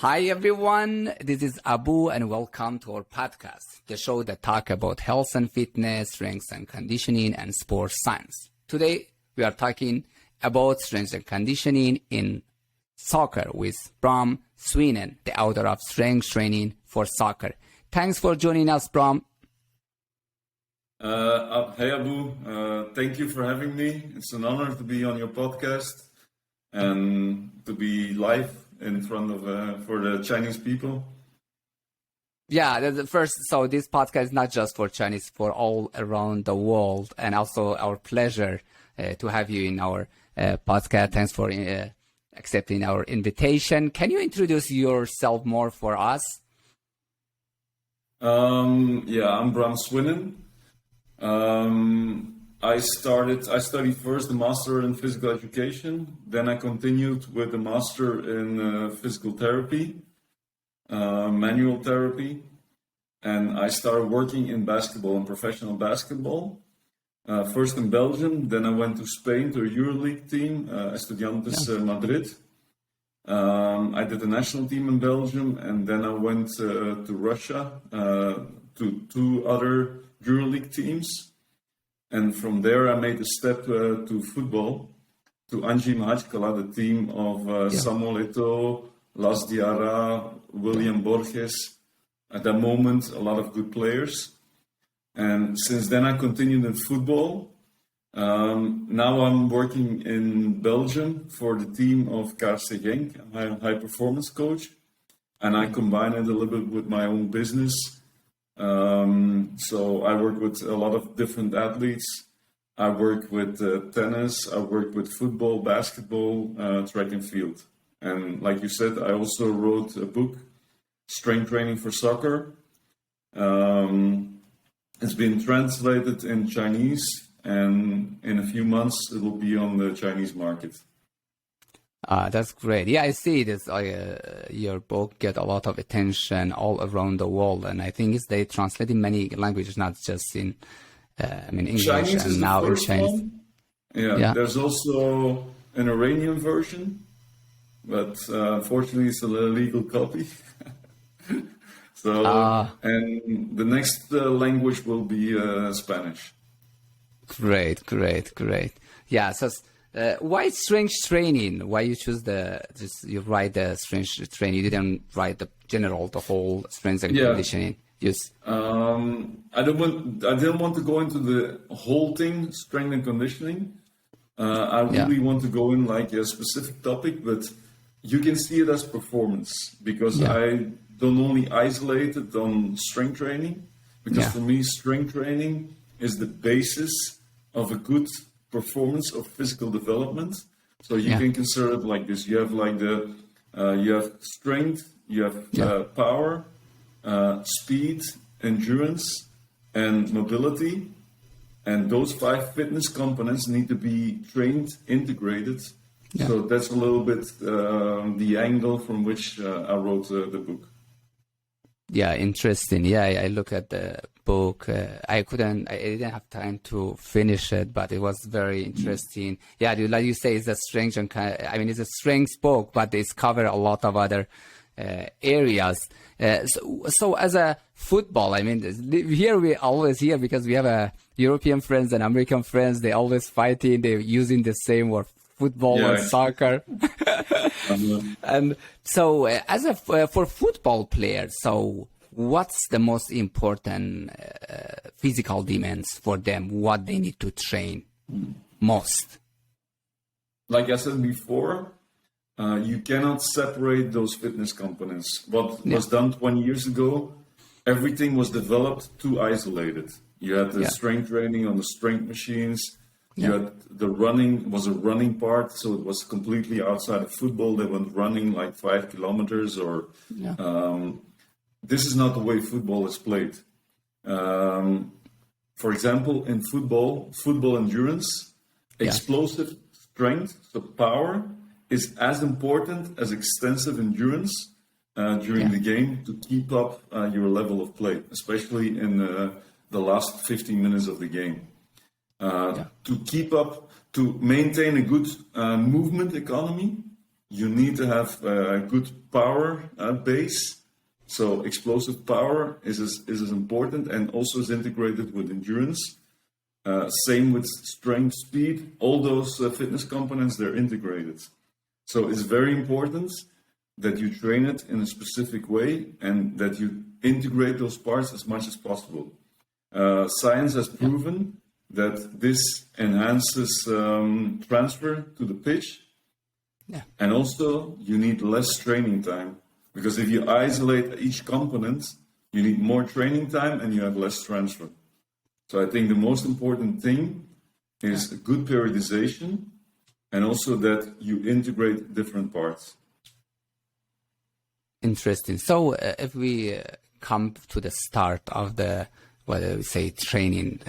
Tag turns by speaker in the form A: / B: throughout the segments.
A: Hi everyone, this is Abu and welcome to our podcast, the show that talks about health and fitness, strength and conditioning and sports science. Today we are talking about strength and conditioning in soccer with Bram Swinnen, the author of Strength Training for Soccer. Thanks for joining us, Bram.
B: Hey Abu, thank you for having me. It's an honor to be on your podcast and to be live in front of for the Chinese people.
A: Yeah, so this podcast is not just for Chinese, for all around the world, and also our pleasure to have you in our podcast. Thanks for accepting our invitation. Can you introduce yourself more for us?
B: I'm Bram Swinnen. I studied first the master in physical education, then I continued with the master in physical therapy, manual therapy, and I started working in basketball and professional basketball. First in Belgium, then I went to Spain to a Euroleague team, Estudiantes Madrid. I did the national team in Belgium, and then I went to Russia to two other Euroleague teams. And from there, I made a step to football, to Anzhi, the team of Samuel Eto'o, Lassana Diarra, Willian Borges. At that moment, a lot of good players. And since then, I continued in football. Now I'm working in Belgium for the team of FC Anzhi. I'm a high performance coach. And I combine it a little bit with my own business. So I work with a lot of different athletes. I work with tennis, I work with football, basketball, track and field. And like you said, I also wrote a book, Strength Training for Soccer. It's been translated in Chinese, and in a few months it will be on the Chinese market.
A: That's great. Yeah, I see this. Your book get a lot of attention all around the world, and I think they translate in many languages, not just in English
B: Chinese
A: and now in Chinese.
B: Yeah, there's also an Iranian version, but unfortunately it's an illegal copy. And the next language will be Spanish.
A: Great. Yeah, so. Why strength training? Why you choose you write the strength training? You didn't write the whole strength and conditioning. Yes.
B: I didn't want to go into the whole thing, strength and conditioning. I really want to go in like a specific topic, but you can see it as performance because I don't only isolate it on strength training, because for me, strength training is the basis of a good performance of physical development. So you can consider it like this. You have like you have strength, you have power, speed, endurance, and mobility. And those 5 fitness components need to be trained, integrated. Yeah. So that's a little bit the angle from which I wrote the book.
A: Yeah, interesting. Yeah, I look at the book. I didn't have time to finish it, but it was very interesting. Yeah, like you say, it's a strength it's a strength book, but it's cover a lot of other areas. So as a football, here we always hear, because we have European friends and American friends, they always fighting. They're using the same word, football and soccer. And so for football players, so what's the most important physical demands for them? What they need to train most?
B: Like I said before, you cannot separate those fitness components. What was done 20 years ago, everything was developed too isolated. You had the strength training on the strength machines. You had the running was a running part, so it was completely outside of football. They went running like 5 kilometers or this is not the way football is played. For example, in football endurance, explosive strength, so power, is as important as extensive endurance during the game to keep up your level of play, especially in the last 15 minutes of the game. To keep up, to maintain a good movement economy, you need to have a good power base. So explosive power is as important and also is integrated with endurance. Same with strength, speed, all those fitness components, they're integrated. So it's very important that you train it in a specific way and that you integrate those parts as much as possible. Science has proven that this enhances transfer to the pitch.
A: Yeah.
B: And also you need less training time, because if you isolate each component, you need more training time and you have less transfer. So I think the most important thing is a good periodization and also that you integrate different parts.
A: Interesting. So if we come to the start of the, what do we say, training,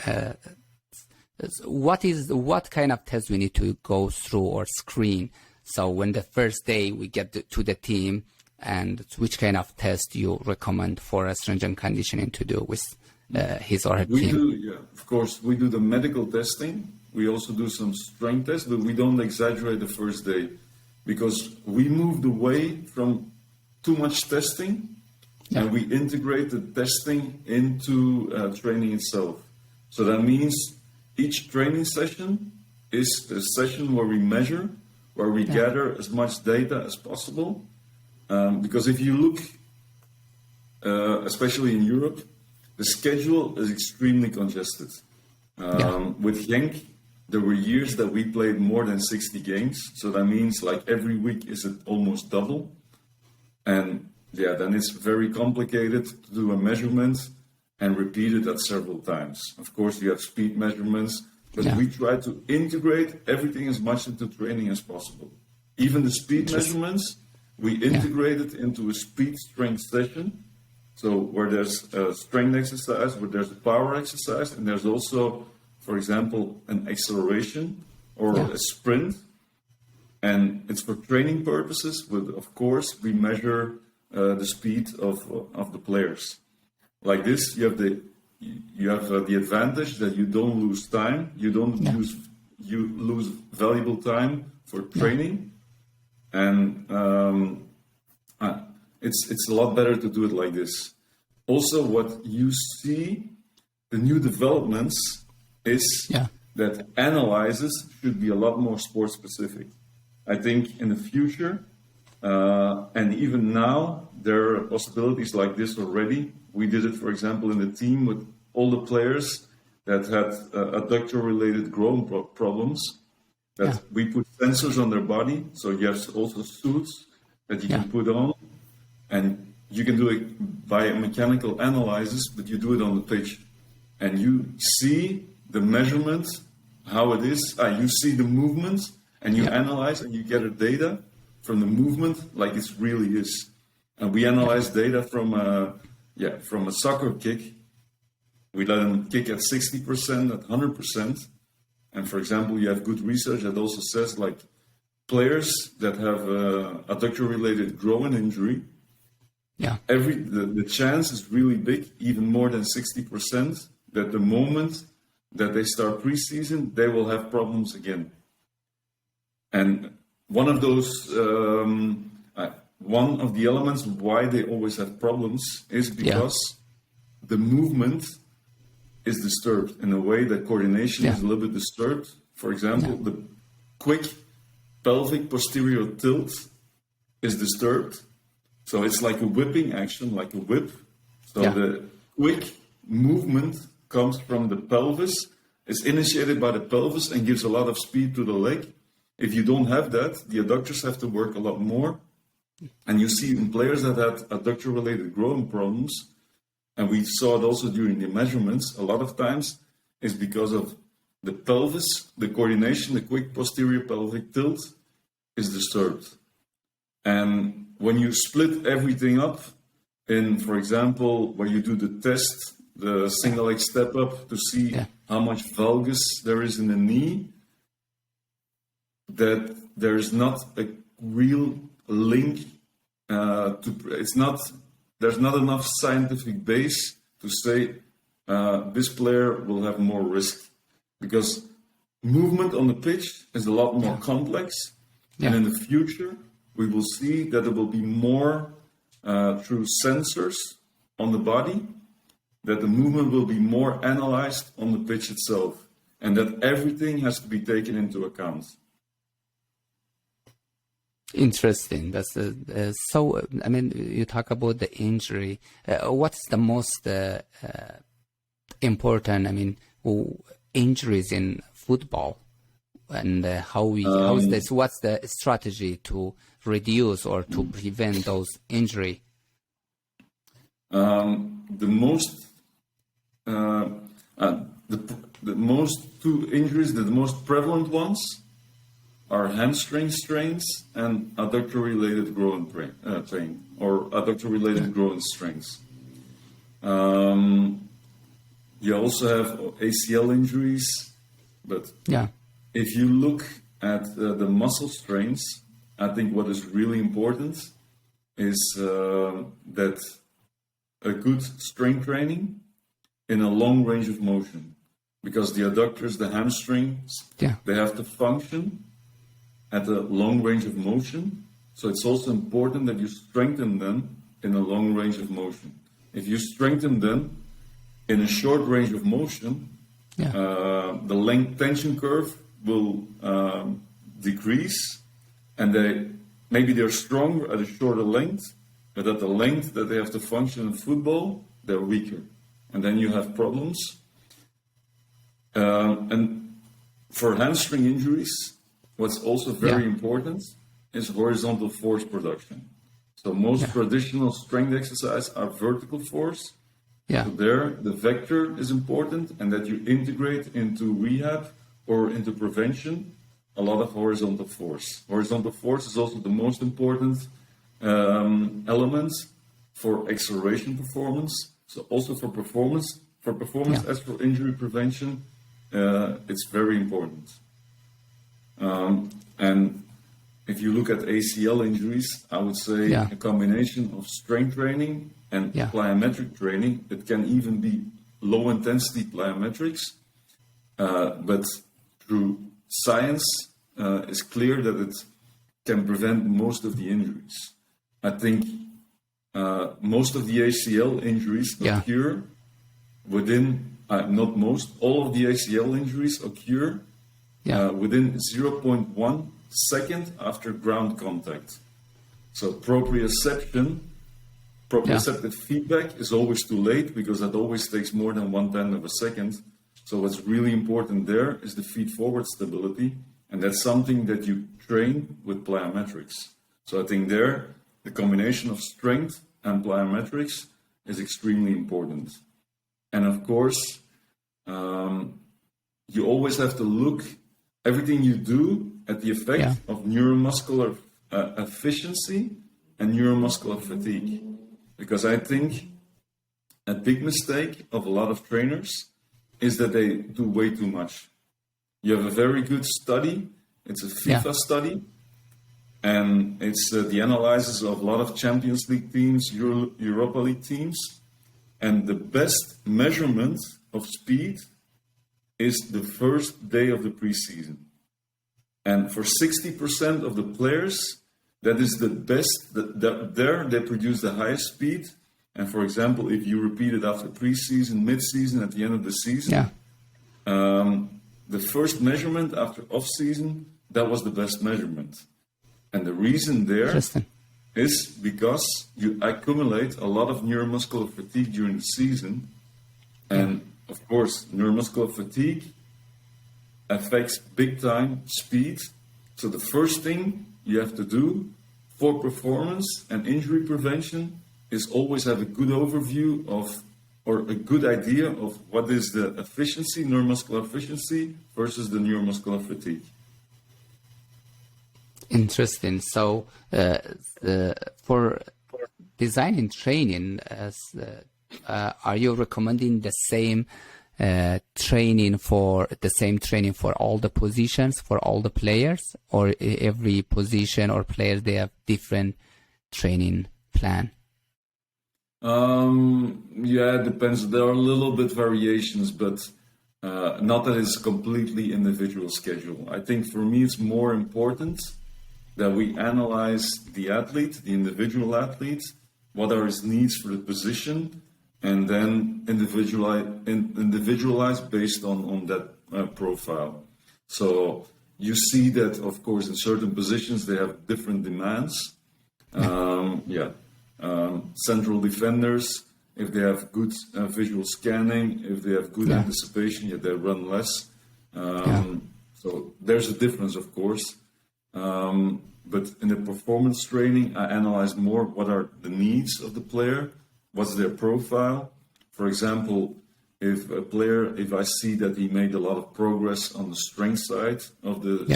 A: what kind of tests we need to go through or screen? So when the first day we get to the team, and which kind of test you recommend for a strength and conditioning to do with his or her team?
B: Of course, we do the medical testing. We also do some strength tests, but we don't exaggerate the first day because we moved away from too much testing and we integrate the testing into training itself. So that means each training session is a session where we measure, where we gather as much data as possible. Because if you look, especially in Europe, the schedule is extremely congested. With Genk, there were years that we played more than 60 games. So that means like every week is almost double. And then it's very complicated to do a measurement and repeat it at several times. Of course, you have speed measurements, but we try to integrate everything as much into training as possible. Even the speed measurements, we integrate it into a speed strength session. So where there's a strength exercise, where there's a power exercise, and there's also, for example, an acceleration or a sprint. And it's for training purposes, but of course we measure the speed of the players. Like this, you have the advantage that you don't lose time, you lose valuable time for training, and it's a lot better to do it like this. Also, what you see, the new developments is that analyses should be a lot more sport specific. I think in the future, and even now, there are possibilities like this already. We did it, for example, in the team with all the players that had adductor-related growth problems. We put sensors on their body, so you have also suits that you can put on, and you can do it by a mechanical analysis, but you do it on the pitch, and you see the measurement, how it is. You see the movement, and you analyze, and you get a data from the movement like it really is. And we analyze data from a soccer kick. We let them kick at 60%, at 100%. And for example, you have good research that also says like players that have adductor-related groin injury, the chance is really big, even more than 60%, that the moment that they start preseason, they will have problems again. And one of those, one of the elements why they always have problems is because the movement is disturbed in a way that coordination is a little bit disturbed. For example, the quick pelvic posterior tilt is disturbed. So it's like a whipping action, like a whip. So the quick movement comes from the pelvis, is initiated by the pelvis and gives a lot of speed to the leg. If you don't have that, the adductors have to work a lot more. And you see in players that had adductor-related growing problems, and we saw it also during the measurements, a lot of times is because of the pelvis, the coordination, the quick posterior pelvic tilt is disturbed. And when you split everything up in, for example, where you do the test, the single leg step up to see how much valgus there is in the knee, that there is not a real link there's not enough scientific base to say this player will have more risk, because movement on the pitch is a lot more complex, and in the future we will see that there will be more through sensors on the body, that the movement will be more analyzed on the pitch itself, and that everything has to be taken into account.
A: Interesting. That's so. I mean, you talk about the injury. What's the most important? I mean, injuries in football, and how is this? What's the strategy to reduce or to prevent those injuries?
B: The most two injuries, the most prevalent ones, are hamstring strains and adductor-related groin pain or adductor-related groin strains. You also have ACL injuries, but if you look at the muscle strains, I think what is really important is that a good strength training in a long range of motion, because the adductors, the hamstrings, they have to function at a long range of motion. So it's also important that you strengthen them in a long range of motion. If you strengthen them in a short range of motion, the length tension curve will decrease, and they're stronger at a shorter length, but at the length that they have to function in football, they're weaker. And then you have problems. And for hamstring injuries, what's also very important is horizontal force production. So most traditional strength exercises are vertical force. So there, the vector is important, and that you integrate into rehab or into prevention a lot of horizontal force. Horizontal force is also the most important element for acceleration performance. So also for performance as for injury prevention, it's very important. And if you look at ACL injuries, I would say a combination of strength training and plyometric training. It can even be low intensity plyometrics, but through science, it's clear that it can prevent most of the injuries. I think most of the ACL injuries occur within, not most, all of the ACL injuries occur within 0.1 second after ground contact. So proprioceptive feedback is always too late, because that always takes more than 1/10 of a second. So what's really important there is the feet forward stability, and that's something that you train with plyometrics. So I think there, the combination of strength and plyometrics is extremely important. And of course, you always have to look everything you do at the effect of neuromuscular efficiency and neuromuscular fatigue. Because I think a big mistake of a lot of trainers is that they do way too much. You have a very good study, it's a FIFA study, and it's the analysis of a lot of Champions League teams, Europa League teams, and the best measurement of speed is the first day of the preseason. And for 60% of the players, that is the best, there they produce the highest speed. And for example, if you repeat it after preseason, mid-season, at the end of the season, the first measurement after off-season, that was the best measurement. And the reason there is because you accumulate a lot of neuromuscular fatigue during the season. And of course, neuromuscular fatigue affects big time speed. So the first thing you have to do for performance and injury prevention is always have a good overview of, or a good idea of, what is the efficiency, neuromuscular efficiency versus the neuromuscular fatigue.
A: Interesting. So for designing training, are you recommending the same training for all the positions, for all the players, or every position or player they have different training plan?
B: It depends. There are a little bit variations, but not that it's completely individual schedule. I think for me it's more important that we analyze the athlete, the individual athlete, what are his needs for the position, and then individualize based on that profile. So you see that, of course, in certain positions they have different demands. Central defenders, if they have good visual scanning, if they have good anticipation, they run less. So there's a difference, of course. But in the performance training, I analyze more what are the needs of the player, what's their profile. For example, if I see that he made a lot of progress on the strength side of the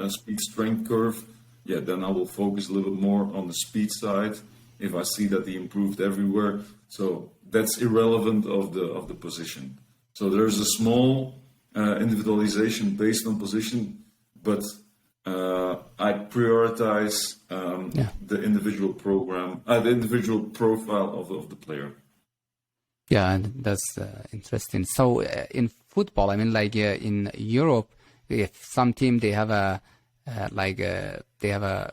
B: speed strength curve, then I will focus a little bit more on the speed side. If I see that he improved everywhere, so that's irrelevant of the position. So there's a small individualization based on position, but I prioritize the individual profile of the player.
A: Yeah, and that's interesting. So in football, I mean, like in Europe, if some team they have a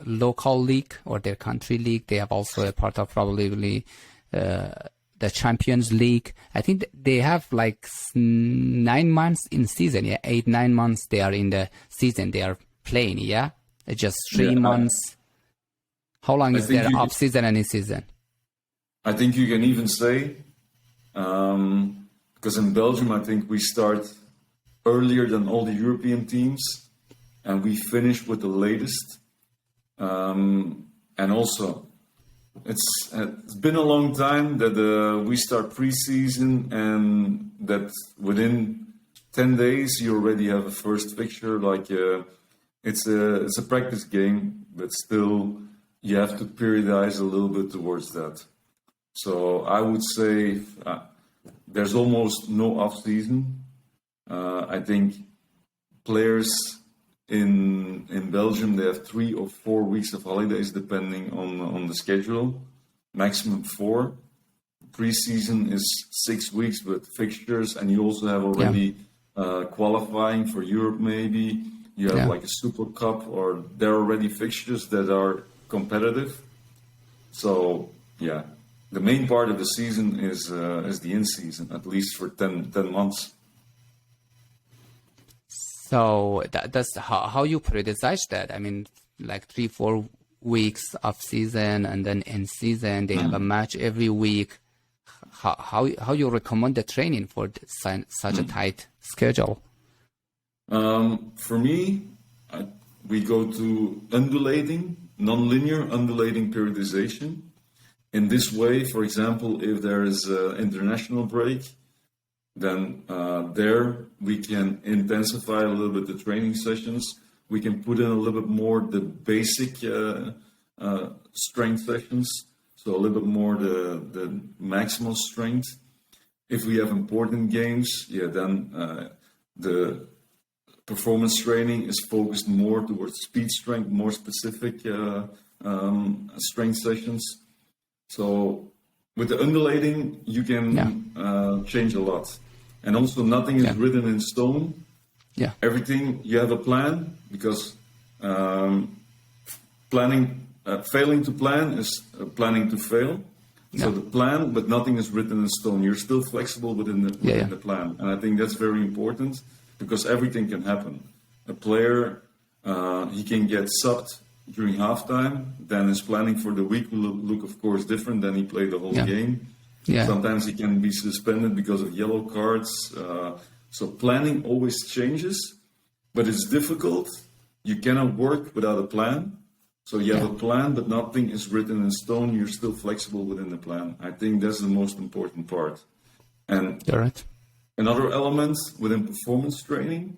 A: local league or their country league, they have also a part of probably the Champions League. I think they have like 9 months in season. 8-9 months they are in the season. They are playing. Just 3 months. How long is their off season and in season?
B: I think you can even say, because in Belgium, I think we start earlier than all the European teams, and we finish with the latest. And also, it's been a long time that we start preseason, and that within 10 days you already have a first fixture. Like it's a practice game, but still you have to periodize a little bit towards that. So I would say there's almost no off season. I think players in Belgium, they have 3 or 4 weeks of holidays depending on the schedule, maximum 4. Preseason is 6 weeks with fixtures, and you also have already qualifying for Europe. Maybe you have like a Super Cup, or there are already fixtures that are competitive. So the main part of the season is the in-season, at least for 10 months.
A: So that's how you periodize that. I mean, like 3-4 weeks of season, and then in season they have a match every week. How you recommend the training for such a tight schedule?
B: For me, we go to non-linear undulating periodization. In this way, for example, if there is an international break, then there we can intensify a little bit the training sessions. We can put in a little bit more the basic strength sessions, so a little bit more the maximal strength. If we have important games, then the performance training is focused more towards speed strength, more specific strength sessions. So with the undulating, you can change a lot. And also nothing is written in stone. Everything, you have a plan, because failing to plan is planning to fail. So the plan, but nothing is written in stone. You're still flexible within the plan. And I think that's very important, because everything can happen. A player, he can get subbed during halftime, then his planning for the week will look, of course, different than he played the whole game. Sometimes he can be suspended because of yellow cards. So planning always changes, but it's difficult. You cannot work without a plan. So you have a plan, but nothing is written in stone. You're still flexible within the plan. I think that's the most important part. And another element within performance training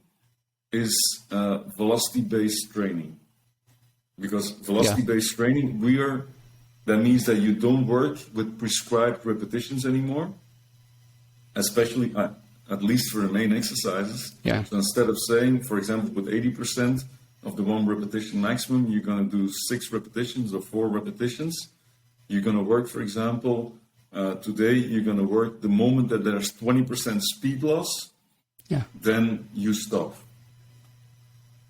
B: is velocity-based training. Because velocity-based training, that means that you don't work with prescribed repetitions anymore, especially at least for the main exercises. So instead of saying, for example, with 80% of the 1 repetition maximum, you're going to do 6 repetitions or 4 repetitions. You're going to work, for example, today you're going to work the moment that there's 20% speed loss, then you stop.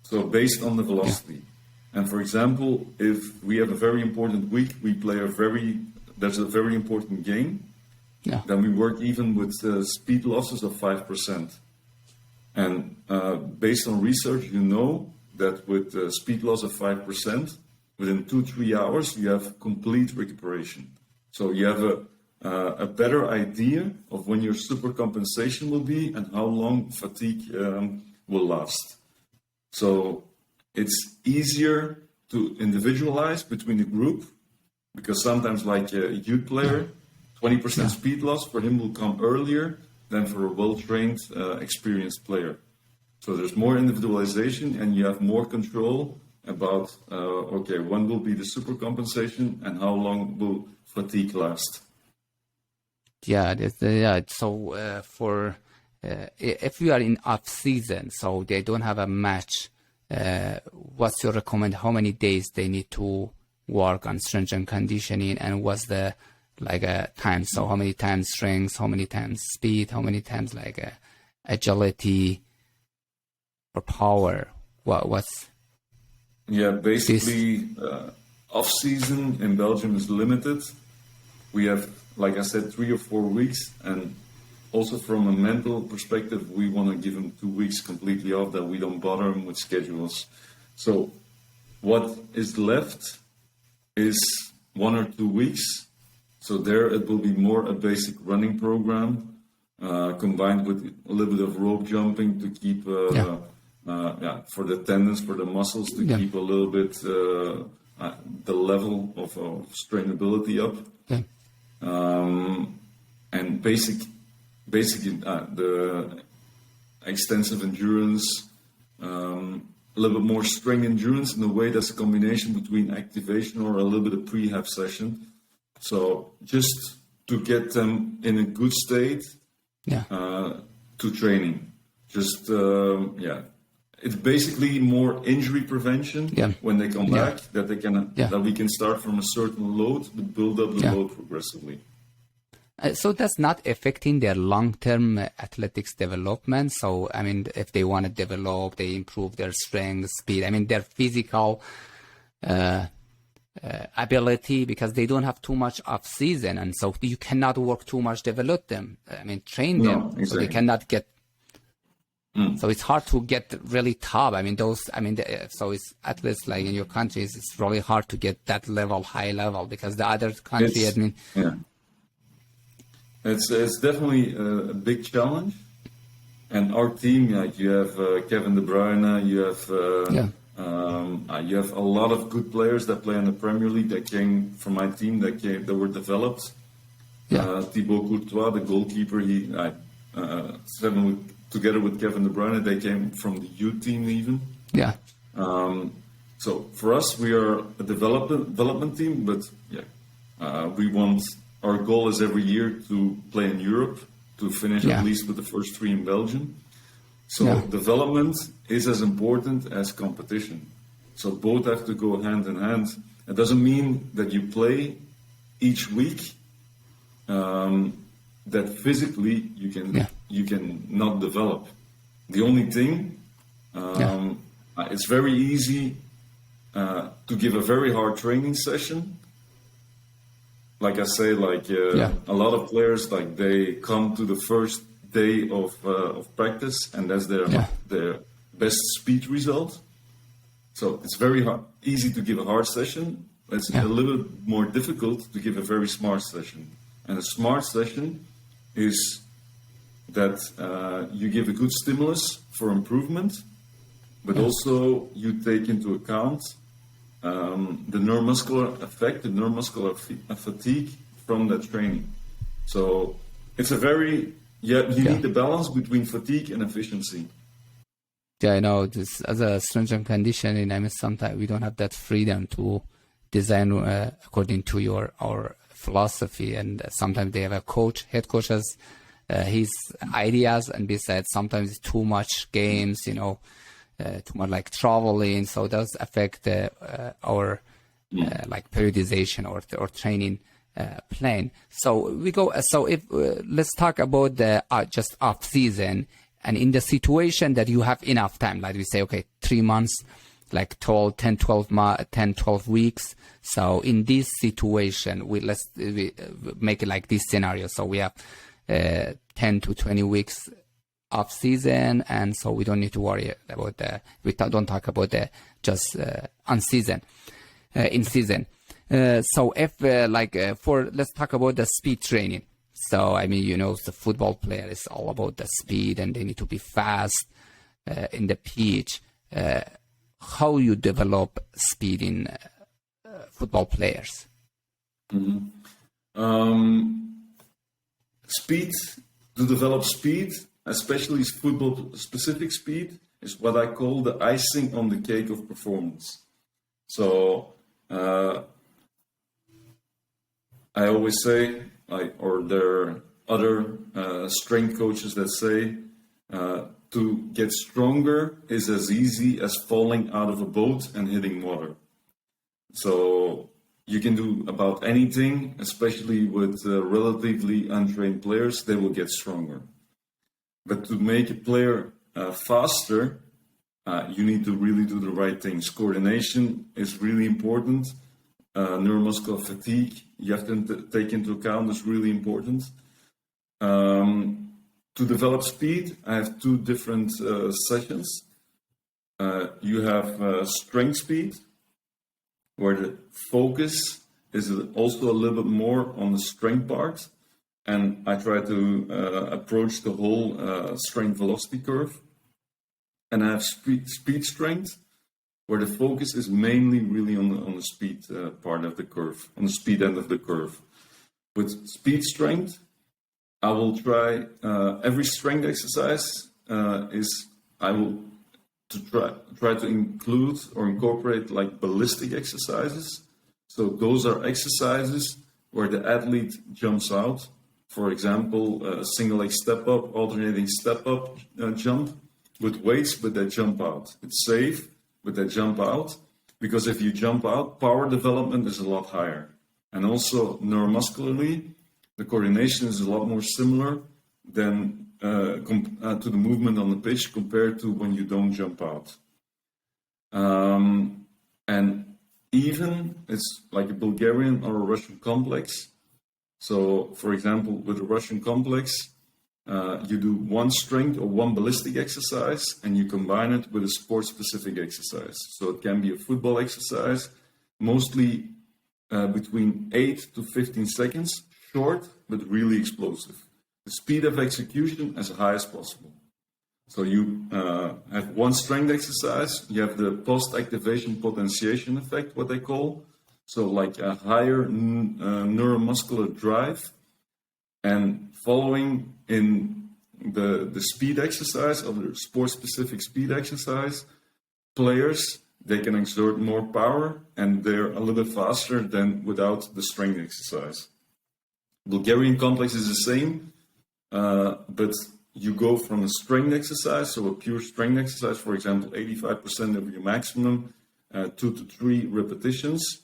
B: So based on the velocity. And for example, if we have a very important week, we play there's a very important game, then we work even with speed losses of 5%. And based on research, you know that with speed loss of 5%, within 2-3 hours, you have complete recuperation. So you have a better idea of when your supercompensation will be and how long fatigue will last. So it's easier to individualize between the group, because sometimes like a youth player, 20% speed loss for him will come earlier than for a well-trained, experienced player. So there's more individualization and you have more control about, when will be the supercompensation and how long will fatigue last.
A: So if you are in off season, so they don't have a match, what's your recommend? How many days they need to work on strength and conditioning, and what's the time? So how many times strength, how many times speed, how many times agility or power? What's
B: basically off season in Belgium is limited. We have, like I said, 3 or 4 weeks, and also from a mental perspective, we want to give them 2 weeks completely off, that we don't bother them with schedules. So what is left is 1 or 2 weeks. So there it will be more a basic running program combined with a little bit of rope jumping to keep for the tendons, for the muscles, to keep a little bit the level of strainability up. And basically the extensive endurance, a little bit more strength endurance in a way that's a combination between activation or a little bit of prehab session. So just to get them in a good state to training. Just it's basically more injury prevention when they come back, that they can that we can start from a certain load but build up the load progressively.
A: So that's not affecting their long-term athletics development. So, I mean, if they want to develop, they improve their strength, speed, I mean, their physical ability, because they don't have too much off season. And so you cannot work too much, develop them, I mean, train them. Exactly. So they cannot get, so it's hard to get really top. I mean, so it's at least like in your countries, it's really hard to get that level, high level, because the other country,
B: It's definitely a big challenge, and our team, like you have Kevin De Bruyne, you have a lot of good players that play in the Premier League that came from my team, that were developed. Thibaut Courtois, the goalkeeper, together with Kevin De Bruyne, they came from the youth team even. So for us, we are a development team, but our goal is every year to play in Europe, to finish at least with the first 3 in Belgium. So development is as important as competition. So both have to go hand in hand. It doesn't mean that you play each week, that physically you can not develop. The only thing, it's very easy to give a very hard training session. Like I say, a lot of players, they come to the first day of practice, and that's their best speed result. So it's very easy to give a hard session. It's a little bit more difficult to give a very smart session. And a smart session is that you give a good stimulus for improvement, but also you take into account the neuromuscular effect, the neuromuscular fatigue from that training. So it's a very, you need the balance between fatigue and efficiency.
A: I know this as a strength and conditioning. I mean, sometimes we don't have that freedom to design according to our philosophy, and sometimes they have a head coach has his ideas, and besides, sometimes it's too much games, too much traveling, so it does affect our periodization or training plan. So if let's talk about the just off season, and in the situation that you have enough time, like we say, okay, 3 months like 12 weeks. So in this situation, we make it like this scenario. So we have 10 to 20 weeks off season, and so we don't need to worry about don't talk about the just in season. So if let's talk about the speed training. So I mean, the football player is all about the speed, and they need to be fast in the pitch. How you develop speed in football players?
B: Speed, to develop speed, especially football specific speed, is what I call the icing on the cake of performance. So I always say, or there are other strength coaches that say, to get stronger is as easy as falling out of a boat and hitting water. So you can do about anything, especially with relatively untrained players, they will get stronger. But to make a player faster, you need to really do the right things. Coordination is really important. Neuromuscular fatigue, you have to take into account, is really important. To develop speed, I have two different sessions. You have strength speed, where the focus is also a little bit more on the strength part. And I try to approach the whole strength velocity curve. And I have speed strength, where the focus is mainly really on the speed part of the curve, on the speed end of the curve. With speed strength, I will try every strength exercise I will try to include or incorporate like ballistic exercises. So those are exercises where the athlete jumps out. For example, a single leg step up, alternating step up jump with weights, but they jump out. It's safe, but they jump out, because if you jump out, power development is a lot higher. And also neuromuscularly, the coordination is a lot more similar than to the movement on the pitch compared to when you don't jump out. And even it's like a Bulgarian or a Russian complex. So, for example, with a Russian complex, you do one strength or one ballistic exercise, and you combine it with a sport-specific exercise. So it can be a football exercise, mostly between 8 to 15 seconds, short, but really explosive. The speed of execution as high as possible. So you have one strength exercise, you have the post-activation potentiation effect, what they call. So like a higher neuromuscular drive, and following in the speed exercise, or the sport-specific speed exercise, players, they can exert more power, and they're a little bit faster than without the strength exercise. Bulgarian complex is the same, but you go from a strength exercise, so a pure strength exercise, for example, 85% of your maximum, 2 to 3 repetitions.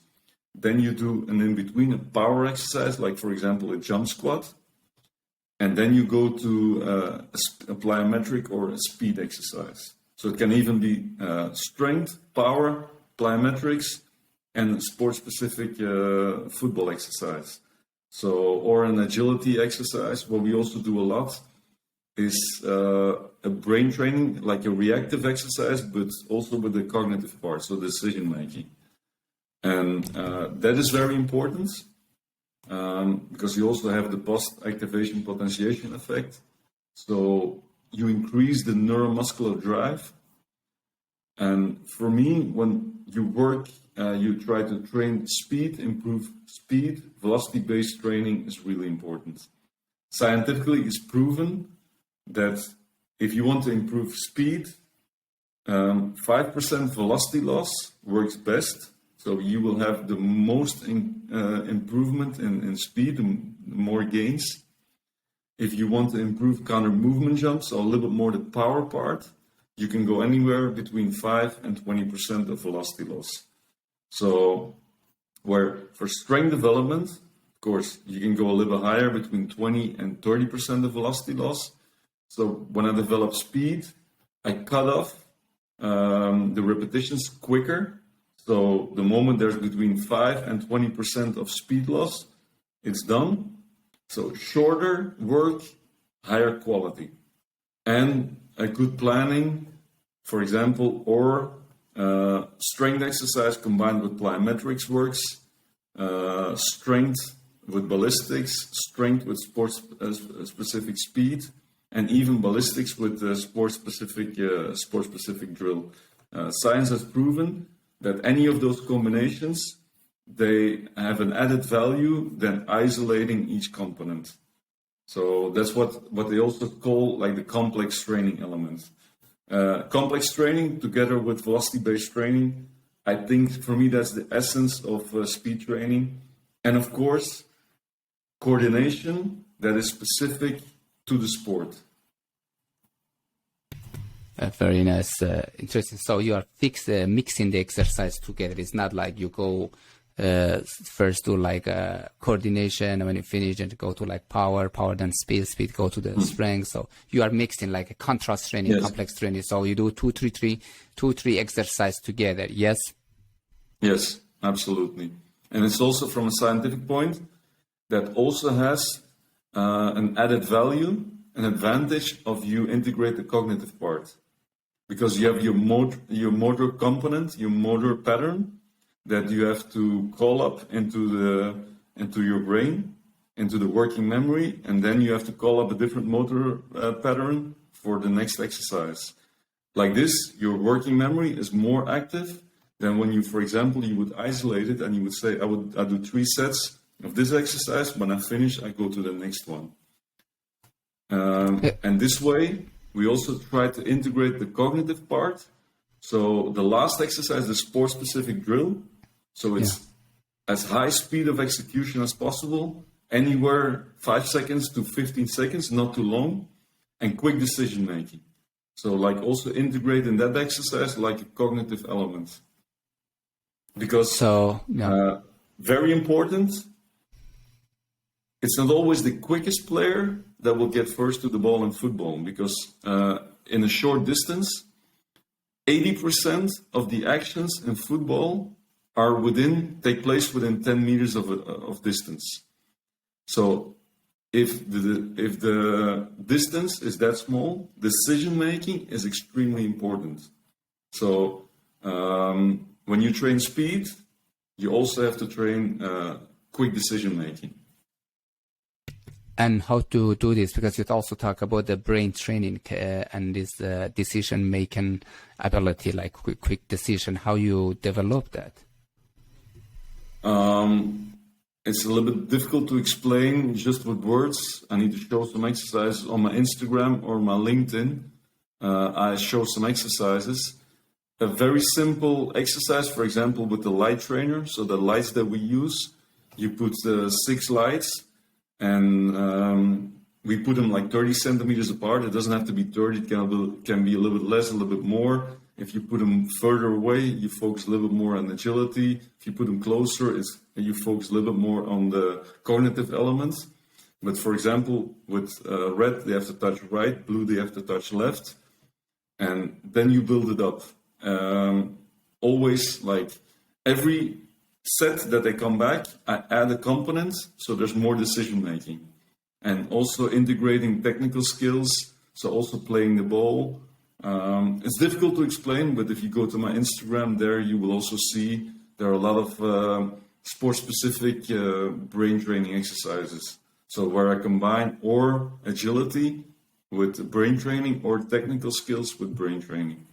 B: Then you do an in-between, a power exercise, like for example, a jump squat. And then you go to a plyometric or a speed exercise. So it can even be strength, power, plyometrics, and sport-specific football exercise. So, or an agility exercise. What we also do a lot is a brain training, like a reactive exercise, but also with the cognitive part, so decision-making. And that is very important, because you also have the post-activation potentiation effect. So you increase the neuromuscular drive. And for me, when you work, you try to train speed, improve speed. Velocity-based training is really important. Scientifically, it's proven that if you want to improve speed, 5% velocity loss works best. So you will have the most improvement in speed, and more gains. If you want to improve counter movement jumps, or a little bit more the power part, you can go anywhere between 5 and 20% of velocity loss. So where for strength development, of course, you can go a little higher, between 20 and 30% of velocity loss. So when I develop speed, I cut off the repetitions quicker. So the moment there's between 5 and 20% of speed loss, it's done. So shorter work, higher quality. And a good planning, for example, or strength exercise combined with plyometrics works, strength with ballistics, strength with sports specific speed, and even ballistics with sport specific drill. Science has proven that any of those combinations, they have an added value than isolating each component. So that's what they also call like the complex training element. Complex training together with velocity-based training, I think for me that's the essence of speed training. And of course, coordination that is specific to the sport.
A: Very nice, interesting. So you are mixing the exercise together. It's not like you go first do like coordination, and when you finish and go to like power then speed go to the strength. So you are mixing like a contrast training, yes. Complex training. So you do two, three exercise together. Yes.
B: Yes, absolutely. And it's also from a scientific point that also has an added value, an advantage of you integrate the cognitive part, because you have your motor component, your motor pattern that you have to call up into your brain, into the working memory, and then you have to call up a different motor pattern for the next exercise. Like this, your working memory is more active than when you, for example, you would isolate it and you would say, I do 3 sets of this exercise. When I finish, I go to the next one. And this way, we also try to integrate the cognitive part. So the last exercise, the sport-specific drill, so it's as high speed of execution as possible, anywhere 5 seconds to 15 seconds, not too long, and quick decision making. So like also integrate in that exercise like a cognitive element. Because very important, it's not always the quickest player that will get first to the ball in football, because in a short distance, 80% of the actions in football take place within 10 meters of distance. So if the distance is that small, decision making is extremely important. So when you train speed, you also have to train quick decision making.
A: And how to do this? Because you also talk about the brain training and this decision making ability, like quick decision. How you develop that?
B: It's a little bit difficult to explain just with words. I need to show some exercises on my Instagram or my LinkedIn. I show some exercises. A very simple exercise, for example, with the light trainer. So the lights that we use, you put 6 lights and we put them like 30 centimeters apart. It doesn't have to be 30, it can be a little bit less, a little bit more. If you put them further away, you focus a little bit more on agility. If you put them closer, you focus a little bit more on the cognitive elements. But for example, with red, they have to touch right, blue, they have to touch left. And then you build it up. Always like every set that they come back, I add a component, so there's more decision making. And also integrating technical skills, so also playing the ball. It's difficult to explain, but if you go to my Instagram there, you will also see there are a lot of sport-specific brain training exercises. So where I combine or agility with brain training or technical skills with brain training.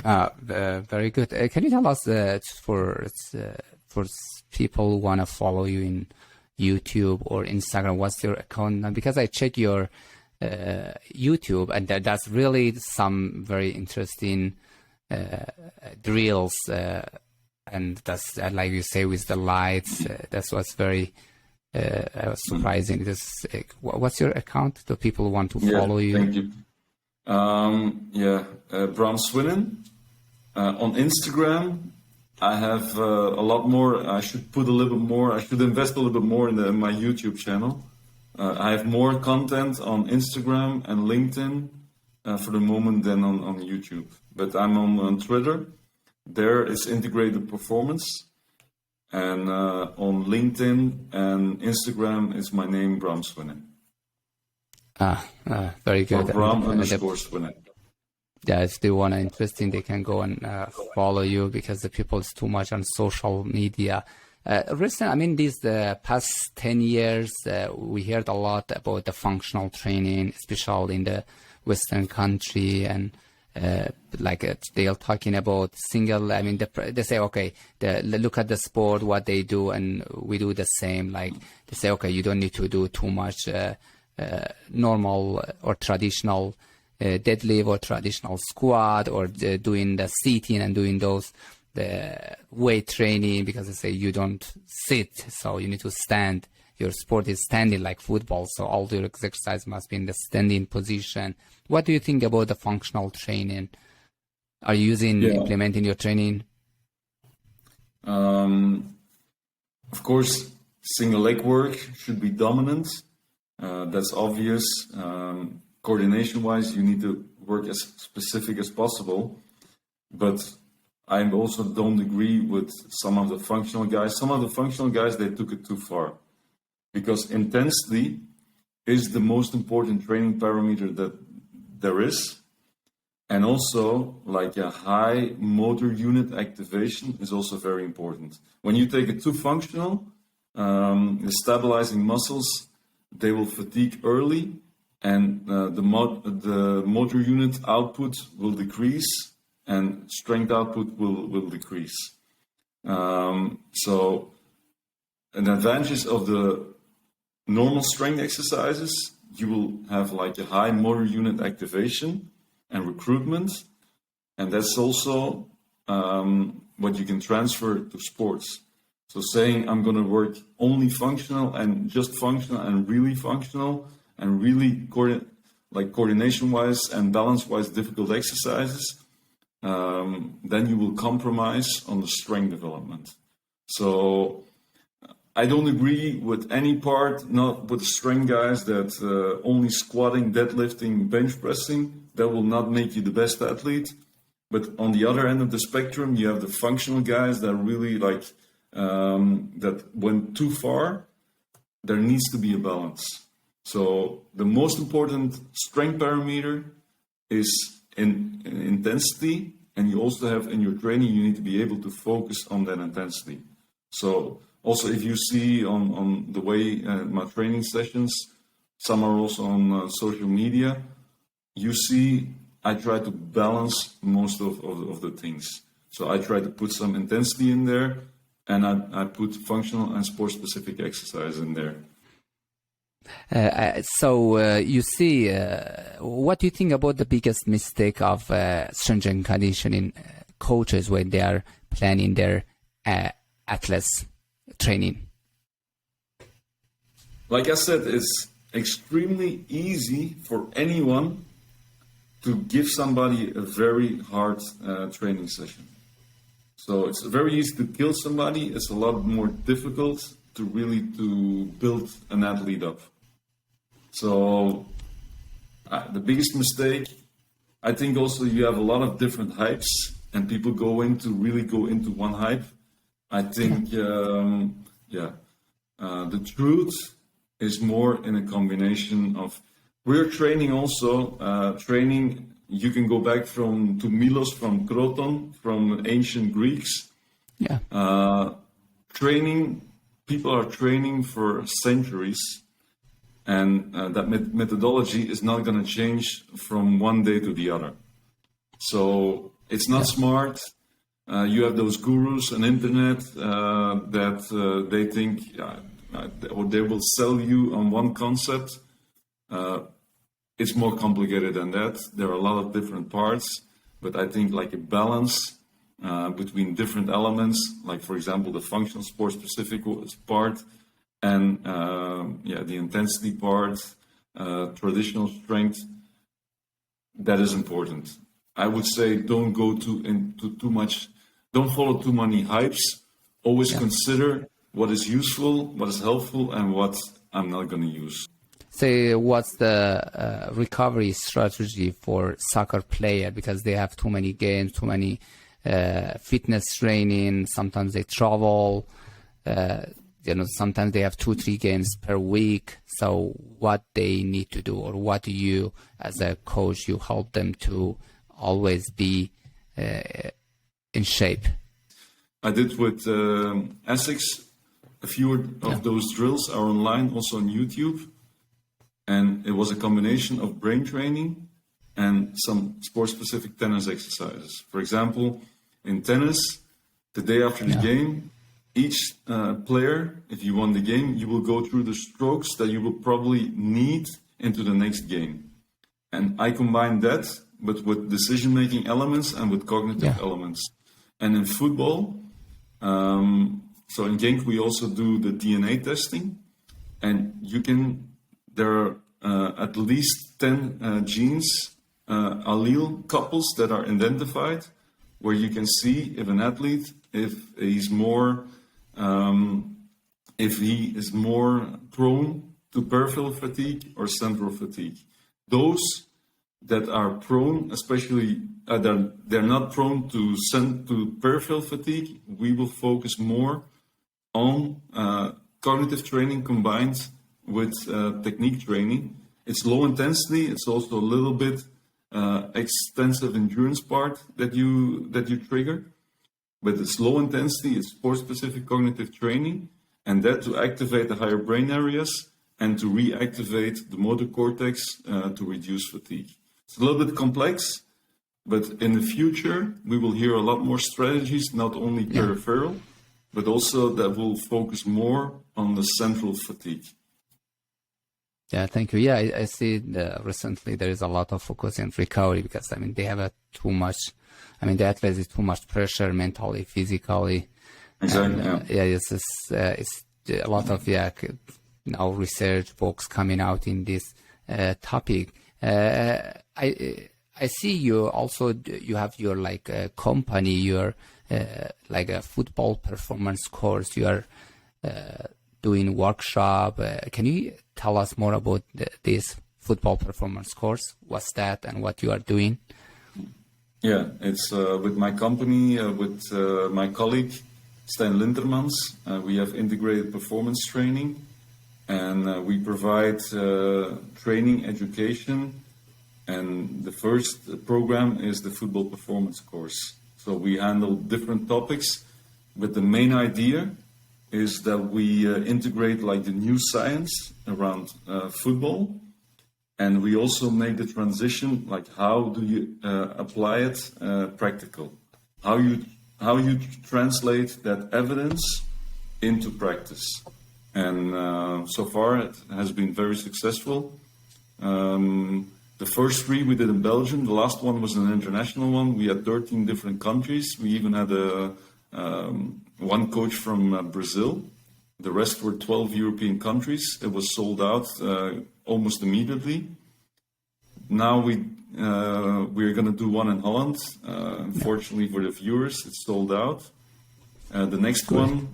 A: Very good. Can you tell us for people who want to follow you in YouTube or Instagram, what's your account? Because I check your YouTube, and that's really some very interesting drills, and that's like you say with the lights. That's what's very surprising. What's your account? The people who want to follow you.
B: Thank you. Bram Swinnen. On Instagram, I have a lot more. I should put a little bit more. I should invest a little bit more in my YouTube channel. I have more content on Instagram and LinkedIn for the moment than on YouTube. But I'm on Twitter. There it's integrated performance. And on LinkedIn and Instagram, it's my name, Bram Swinnen.
A: Very good.
B: Or Bram_Swinnen.
A: Yeah, if they want to interesting, they can go and follow you, because the people is too much on social media. The past 10 years, we heard a lot about the functional training, especially in the Western country, and they are talking about single. They say, okay, look at the sport, what they do, and we do the same. Like they say, okay, you don't need to do too much normal or traditional deadlift or traditional squat, or doing the sitting and doing the weight training, because they say you don't sit, so you need to stand. Your sport is standing like football, so all your exercise must be in the standing position. What do you think about the functional training? Are you implementing your training?
B: Of course, single leg work should be dominant. That's obvious. Coordination-wise, you need to work as specific as possible. But I also don't agree with some of the functional guys. Some of the functional guys, they took it too far. Because intensity is the most important training parameter that there is. And also, like a high motor unit activation is also very important. When you take it too functional, the stabilizing muscles, they will fatigue early, and the motor unit output will decrease, and strength output will decrease. So an advantage of the normal strength exercises, you will have like a high motor unit activation and recruitment, and that's also what you can transfer to sports. So saying I'm going to work only functional and just functional and really functional and really coordination-wise and balance-wise difficult exercises, then you will compromise on the strength development. So I don't agree with any part, not with the strength guys, that only squatting, deadlifting, bench pressing, that will not make you the best athlete. But on the other end of the spectrum, you have the functional guys that really that went too far. There needs to be a balance. So the most important strength parameter is in intensity, and you also have in your training, you need to be able to focus on that intensity. So also, if you see on the way my training sessions, some are also on social media, you see I try to balance most of the things. So I try to put some intensity in there, and I put functional and sport-specific exercise in there.
A: You see, what do you think about the biggest mistake of strength and conditioning coaches when they are planning their athletes' training?
B: Like I said, it's extremely easy for anyone to give somebody a very hard training session. So it's very easy to kill somebody. It's a lot more difficult to build an athlete up. So the biggest mistake, I think also you have a lot of different hypes, and people go into one hype. I think, the truth is more in a combination of, we're training also, you can go back to Milos from Croton, from ancient Greeks.
A: Yeah.
B: People are training for centuries, and that methodology is not going to change from one day to the other. So it's not smart. You have those gurus on internet that they think, or they will sell you on one concept. It's more complicated than that. There are a lot of different parts, but I think like a balance between different elements, like for example the functional sport specific part, and the intensity part, traditional strength, that is important. I would say don't go into too much, don't follow too many hypes. Always consider what is useful, what is helpful, and what I'm not going to use.
A: say, what's the recovery strategy for soccer player, because they have too many games, too many fitness training. Sometimes they travel. Sometimes they have 2-3 games per week. So what they need to do, or what do you, as a coach, you help them to always be in shape?
B: I did with Essex. A few of those drills are online, also on YouTube. And it was a combination of brain training and some sport-specific tennis exercises. For example, in tennis, the day after the game, each player, if you won the game, you will go through the strokes that you will probably need into the next game. And I combine that, but with decision-making elements and with cognitive elements. And in football, so in Genk, we also do the DNA testing. And there are at least 10 genes, allele couples that are identified, where you can see if an athlete, if he is more prone to peripheral fatigue or central fatigue. Those that are prone, especially they're not prone to peripheral fatigue, we will focus more on cognitive training combined with technique training. It's low intensity. It's also a little bit extensive endurance part that you trigger, but it's low intensity. It's sport-specific cognitive training, and that to activate the higher brain areas and to reactivate the motor cortex to reduce fatigue. It's a little bit complex, but in the future we will hear a lot more strategies, not only peripheral, but also that will focus more on the central fatigue.
A: Yeah, thank you. Yeah, I see recently there is a lot of focus in recovery, because they have too much. The athletes is too much pressure mentally, physically.
B: Exactly.
A: And, it's a lot of now research books coming out in this topic. I see you also you have your company, your like a football performance course. You are doing workshop. Can you tell us more about this football performance course? What's that and what you are doing?
B: Yeah, it's with my company, with my colleague, Stijn Lintermans. We have integrated performance training, and we provide training education. And the first program is the football performance course. So we handle different topics, but the main idea is that we integrate the new science around football, and we also make the transition, how do you apply it practical, how you translate that evidence into practice. And so far it has been very successful. The first 3 we did in Belgium. The last one was an international one. We had 13 different countries. We even had one coach from Brazil. The rest were 12 European countries. It was sold out almost immediately. Now we're going to do one in Holland. Unfortunately for the viewers, it's sold out. The next one,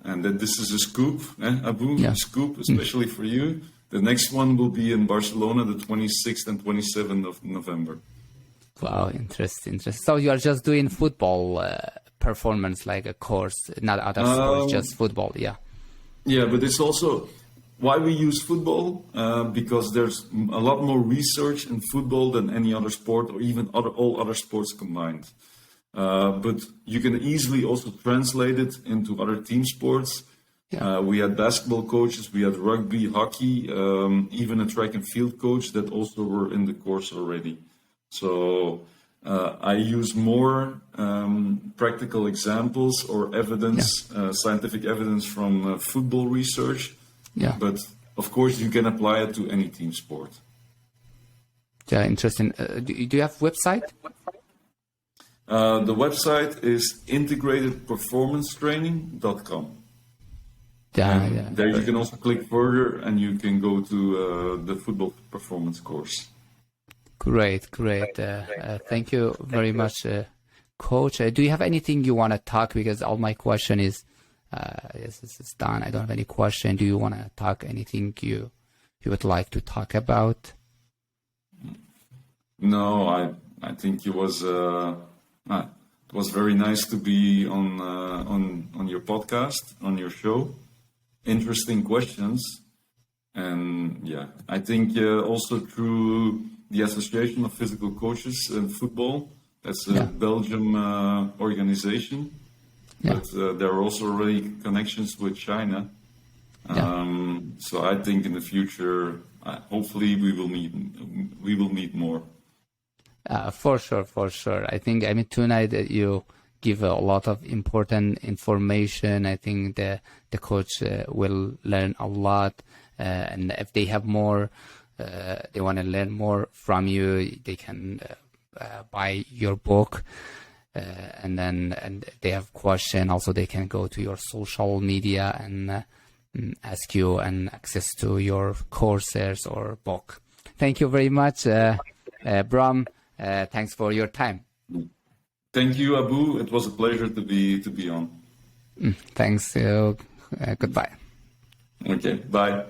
B: and then this is a scoop, Abu, a scoop, especially for you. The next one will be in Barcelona, the 26th and 27th of November.
A: Wow, interesting. So you are just doing football performance, like a course, not other sports, just football, Yeah,
B: but it's also why we use football, because there's a lot more research in football than any other sport, or even all other sports combined. But you can easily also translate it into other team sports. We had basketball coaches, we had rugby, hockey, even a track and field coach that also were in the course already. So I use more practical examples or evidence, scientific evidence from football research. But of course you can apply it to any team sport.
A: Yeah, interesting. Do you have website?
B: The website is integratedperformancetraining.com. There you can also click further and you can go to the football performance course.
A: Great. Thank you very much, Coach. Do you have anything you want to talk? Because all my question is Yes, this is done. I don't have any question. Do you want to talk anything you would like to talk about?
B: No, I think it was very nice to be on your podcast, on your show. Interesting questions, and yeah, I think also through the Association of Physical Coaches in Football. That's a Belgium organization, but there are also already connections with China. So I think in the future, hopefully, we will meet more.
A: For sure. I mean, tonight you give a lot of important information. I think the coach will learn a lot, and if they have more, they want to learn more from you, they can buy your book, and if they have question, also they can go to your social media and ask you and access to your courses or book. Thank you very much, Bram. Thanks for your time.
B: Thank you, Abu. It was a pleasure to be on.
A: Thanks. Goodbye.
B: Okay. Bye.